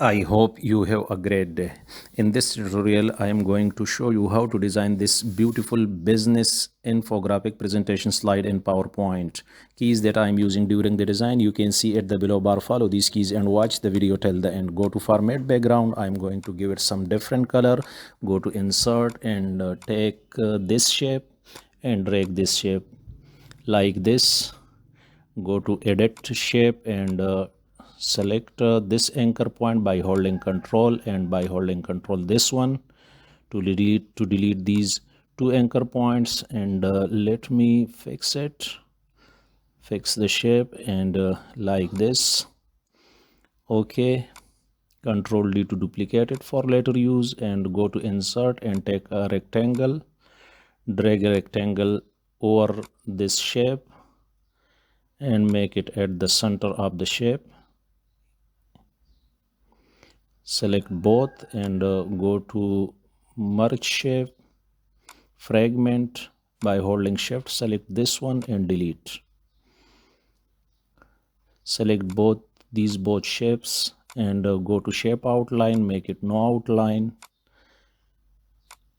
I hope you have a great day. In this tutorial, I am going to show you how to design this beautiful business infographic presentation slide in PowerPoint. Keys that I am using during the design, you can see at the below bar. Follow these keys and watch the video till the end. Go to format background. I am going to give it some different color. Go to insert and take this shape and drag this shape like this. Go to edit shape and select this anchor point by holding control and by holding control this one to delete these two anchor points. And let me fix the shape and like this. Okay, control D to duplicate it for later use, and go to insert and take a rectangle, drag a rectangle over this shape and make it at the center of the shape. Select both and go to merge shape, fragment. By holding shift, select this one and delete. Select both shapes and go to shape outline, make it no outline.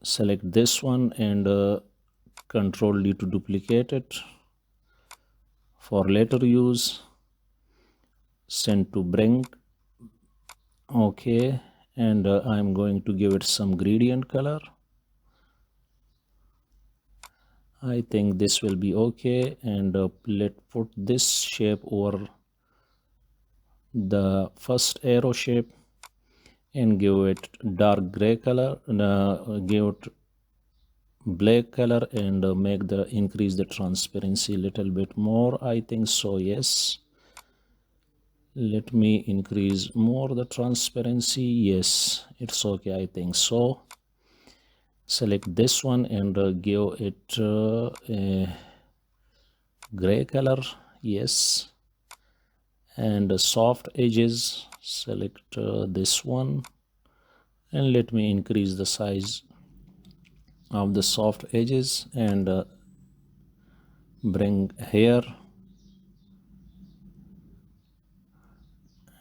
Select this one and control D to duplicate it for later use. Send to bring. Okay, and I'm going to give it some gradient color. I think this will be okay, and let's put this shape over the first arrow shape and give it dark gray color, give it black color, and increase the transparency a little bit more. I think so, yes. Let me increase more the transparency. Yes, it's okay, I think so. Select this one and give it a gray color. Yes, and soft edges, select this one, and let me increase the size of the soft edges and bring here,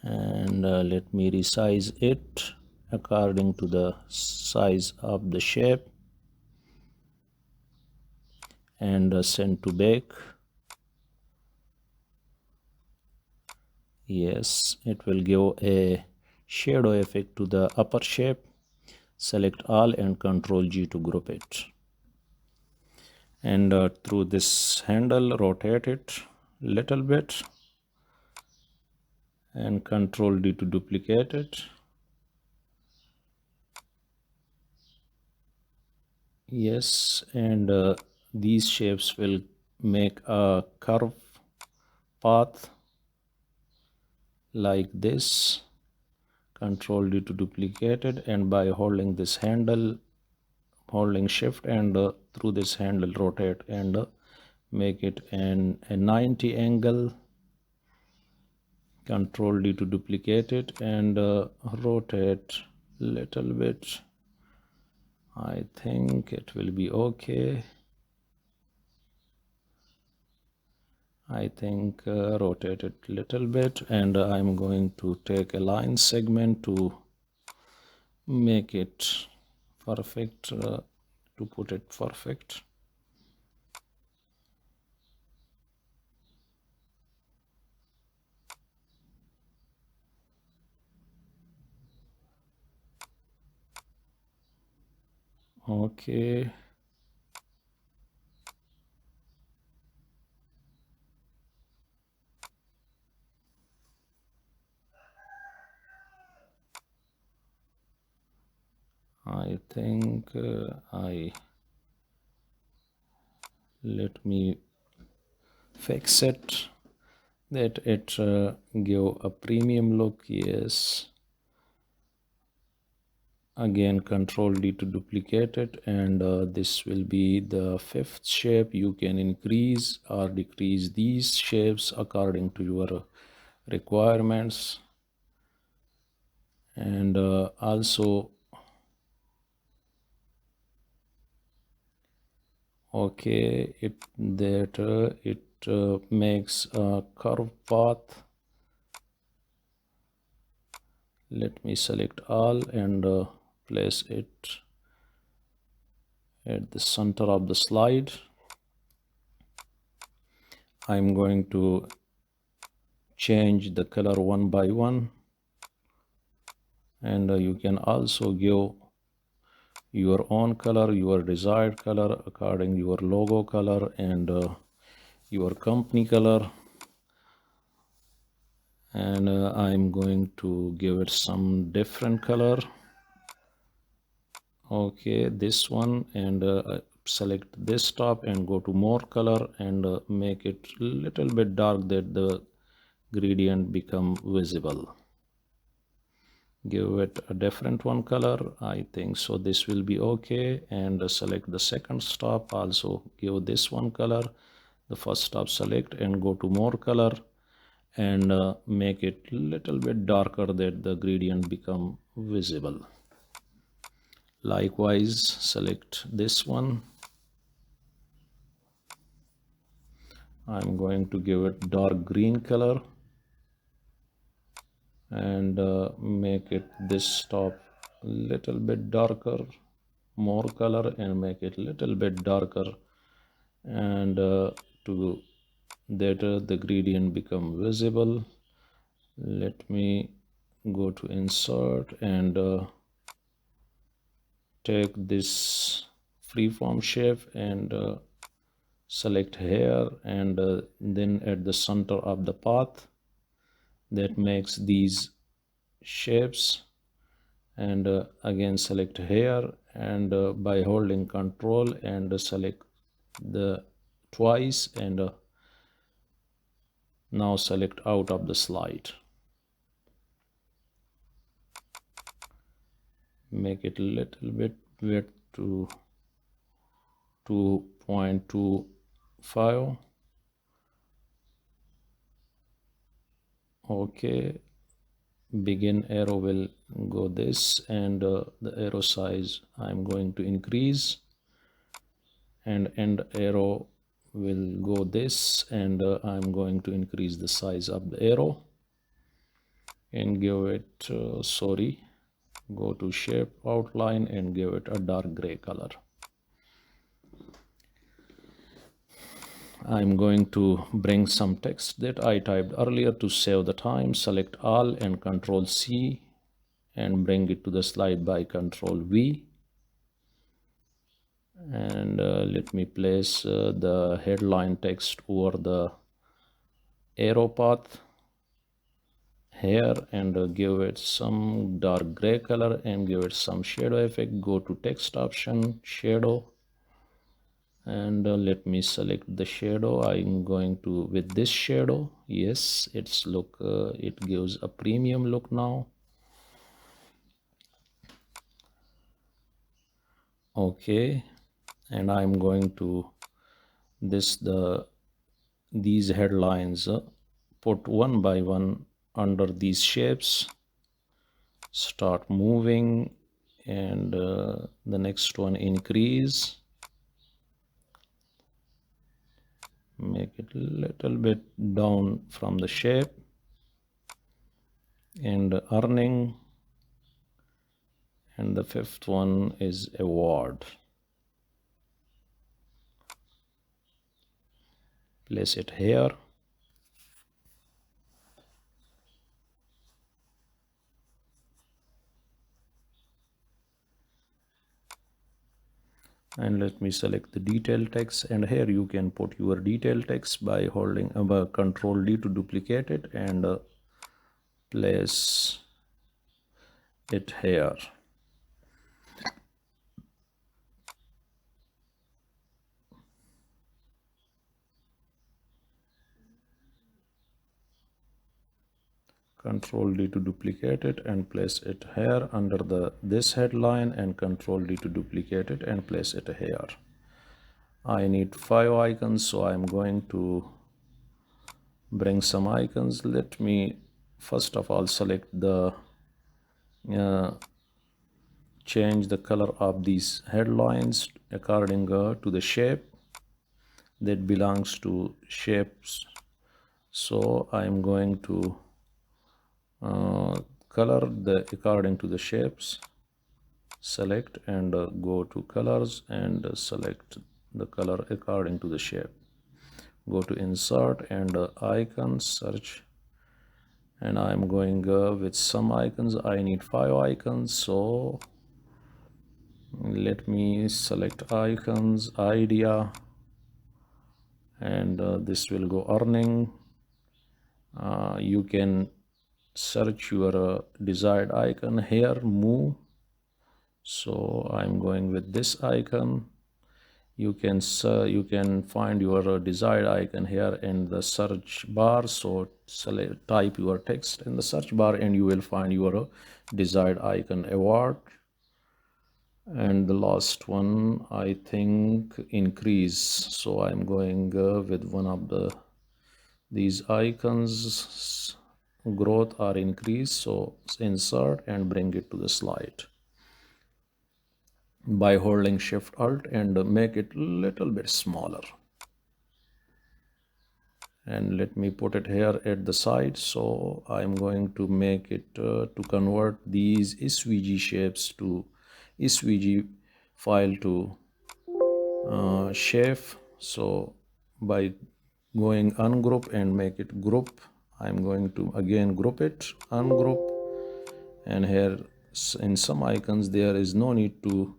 and let me resize it according to the size of the shape and send to back. Yes, it will give a shadow effect to the upper shape. Select all and control G to group it, and through this handle rotate it little bit and control D to duplicate it. Yes, and these shapes will make a curve path like this. Control D to duplicate it, and by holding this handle, holding shift, and through this handle rotate and make it a 90 angle. Control D to duplicate it and rotate little bit. I think it will be okay. I think rotate it little bit, and I'm going to take a line segment to make it perfect, to put it perfect. Okay, I think let me fix it that it give a premium look. Yes, again control D to duplicate it, and this will be the fifth shape. You can increase or decrease these shapes according to your requirements, and also okay, it makes a curve path Let me select all and place it at the center of the slide. I'm going to change the color one by one, and you can also give your own color, your desired color according your logo color and your company color. And I'm going to give it some different color. Okay, this one, and select this top and go to more color and make it little bit dark that the gradient become visible. Give it a different one color. I think so this will be okay. And select the second stop, also give this one color. The first stop select and go to more color and make it little bit darker that the gradient become visible. Likewise, select this one. I'm going to give it dark green color and make it this top little bit darker, more color and make it little bit darker, and to that the gradient become visible. Let me go to insert and take this freeform shape and select here, and then at the center of the path that makes these shapes, and again select here, and by holding control and select the twice, and now select out of the slide. Make it a little bit width to 2.25. Okay, begin arrow will go this, and the arrow size I'm going to increase, and end arrow will go this, and I'm going to increase the size of the arrow and give it go to shape outline and give it a dark gray color. I'm going to bring some text that I typed earlier to save the time. Select all and Control C and bring it to the slide by Control V. And let me place the headline text over the arrow path here, and give it some dark gray color and give it some shadow effect. Go to text option, shadow, and let me select the shadow. I'm going to with this shadow. Yes, it's look it gives a premium look now. Okay, and I'm going to these headlines put one by one under these shapes, start moving, and the next one increase, make it a little bit down from the shape, and earning, and the fifth one is award. Place it here. And let me select the detail text, and here you can put your detail text by holding Control D to duplicate it and place it here. Control D to duplicate it and place it here under this headline, and Control D to duplicate it and place it here. I need 5 icons, so I'm going to bring some icons. Let me first of all select the change the color of these headlines according to the shape that belongs to shapes. So I'm going to color according to the shapes. Select and go to colors and select the color according to the shape. Go to insert and icon search, and I'm going with some icons. I need 5 icons, so let me select icons, idea, and this will go earning. You can search your desired icon here, move. So I'm going with this icon. You can find your desired icon here in the search bar. So select, type your text in the search bar and you will find your desired icon award. And the last one, I think, increase. So I'm going with one of these icons, growth or increase. So insert and bring it to the slide by holding Shift Alt and make it little bit smaller. And let me put it here at the side. So I'm going to make it to convert these SVG shapes to SVG file to shape. So by going ungroup and make it group, I'm going to again group it, ungroup, and here in some icons there is no need to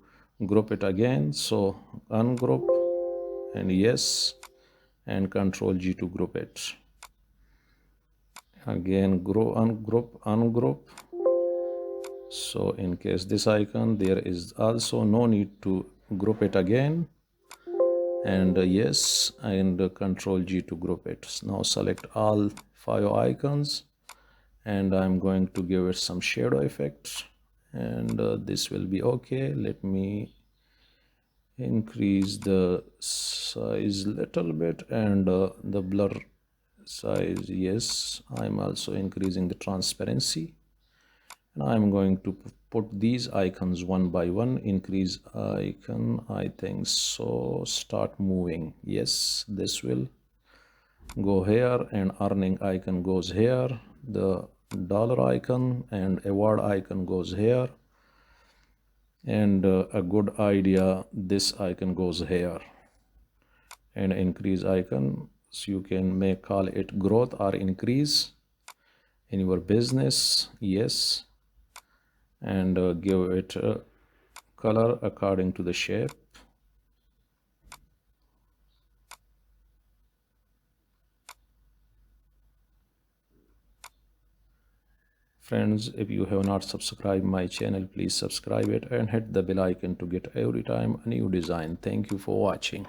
group it again. So ungroup and yes, and Control G to group it. Again ungroup. So in case this icon, there is also no need to group it again, and yes, and Control G to group it. Now select all 5 icons and I'm going to give it some shadow effect, and this will be okay. Let me increase the size little bit and the blur size, yes. I'm also increasing the transparency, and I'm going to put these icons one by one. Increase icon, I think so, start moving, yes, this will go here, and earning icon goes here, the dollar icon and award icon goes here, and a good idea, this icon goes here, and increase icon, so you can call it growth or increase in your business, yes, and give it a color according to the shape. Friends, if you have not subscribed my channel, please subscribe it and hit the bell icon to get every time a new design. Thank you for watching.